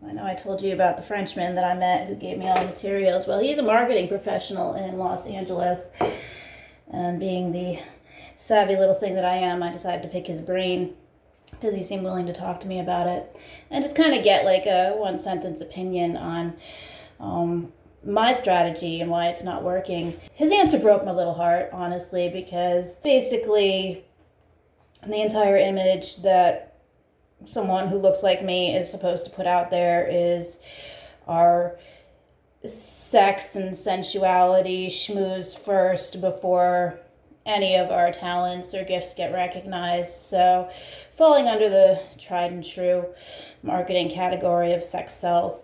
I know I told you about the Frenchman that I met who gave me all the materials. Well, he's a marketing professional in Los Angeles. And being the savvy little thing that I am, I decided to pick his brain because he seemed willing to talk to me about it and just kind of get like a one sentence opinion on my strategy and why it's not working. His answer broke my little heart, honestly, because basically the entire image that someone who looks like me is supposed to put out there is our sex and sensuality schmooze first before any of our talents or gifts get recognized. So falling under the tried and true marketing category of sex sells.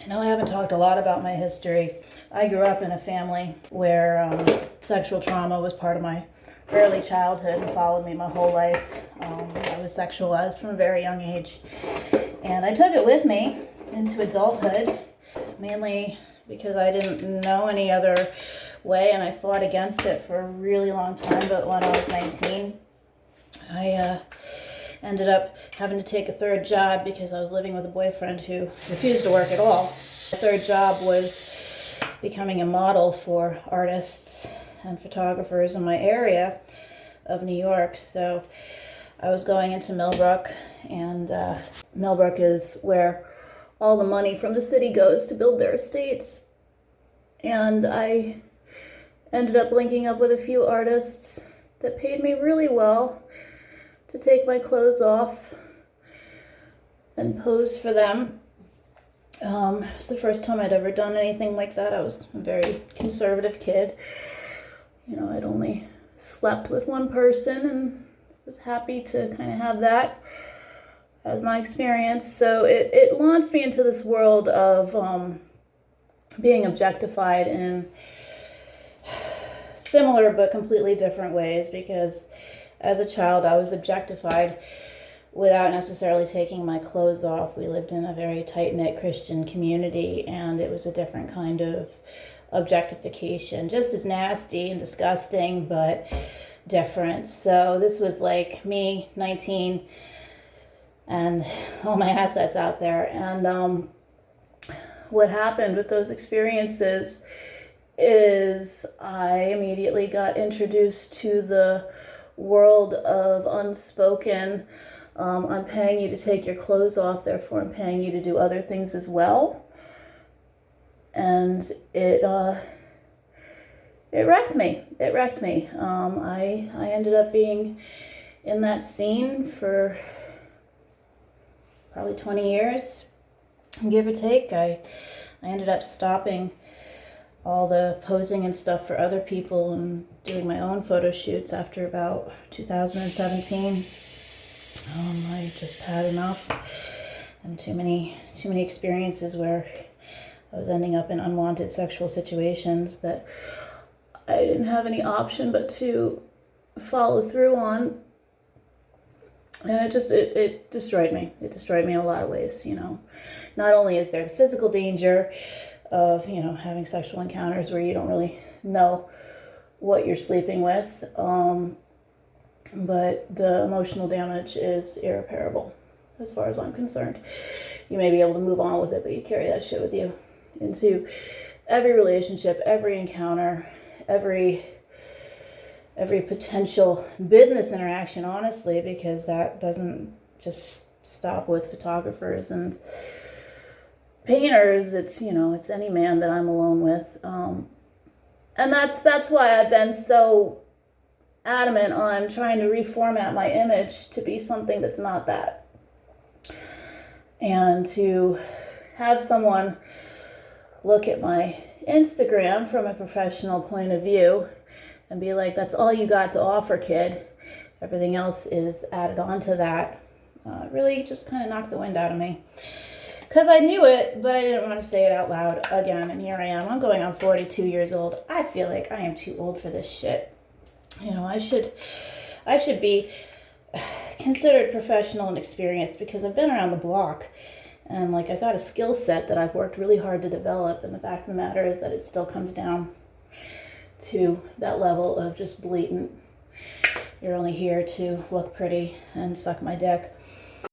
I know I haven't talked a lot about my history. I grew up in a family where sexual trauma was part of my early childhood and followed me my whole life. I was sexualized from a very young age. And I took it with me into adulthood, mainly because I didn't know any other way, and I fought against it for a really long time. But when I was 19, I ended up having to take a third job because I was living with a boyfriend who refused to work at all. The third job was becoming a model for artists and photographers in my area of New York. So I was going into Millbrook, and Millbrook is where all the money from the city goes to build their estates. And I ended up linking up with a few artists that paid me really well to take my clothes off and pose for them. It's the first time I'd ever done anything like that. I was a very conservative kid. You know, I'd only slept with one person and was happy to kind of have that as my experience. So it launched me into this world of being objectified in similar but completely different ways, because as a child I was objectified without necessarily taking my clothes off. We lived in a very tight-knit Christian community, and it was a different kind of objectification, just as nasty and disgusting, but different. So this was like me, 19, and all my assets out there. And what happened with those experiences is I immediately got introduced to the world of unspoken, I'm paying you to take your clothes off, therefore I'm paying you to do other things as well. And it wrecked me. It wrecked me. I ended up being in that scene for probably 20 years, give or take. I ended up stopping all the posing and stuff for other people and doing my own photo shoots after about 2017. I just had enough, and too many experiences where I was ending up in unwanted sexual situations that I didn't have any option but to follow through on. And it destroyed me. It destroyed me in a lot of ways, you know. Not only is there the physical danger of, you know, having sexual encounters where you don't really know what you're sleeping with, but the emotional damage is irreparable as far as I'm concerned. You may be able to move on with it, but you carry that shit with you into every relationship, every encounter, every potential business interaction, honestly, because that doesn't just stop with photographers and painters. It's, you know, it's any man that I'm alone with. And that's why I've been so adamant on trying to reformat my image to be something that's not that. And to have someone look at my Instagram from a professional point of view and be like, that's all you got to offer, kid. Everything else is added on to that. Really just kind of knocked the wind out of me. Because I knew it, but I didn't want to say it out loud again. And here I am. I'm going on 42 years old. I feel like I am too old for this shit. You know, I should be considered professional and experienced because I've been around the block. And like, I've got a skill set that I've worked really hard to develop. And the fact of the matter is that it still comes down to that level of just blatant, you're only here to look pretty and suck my dick.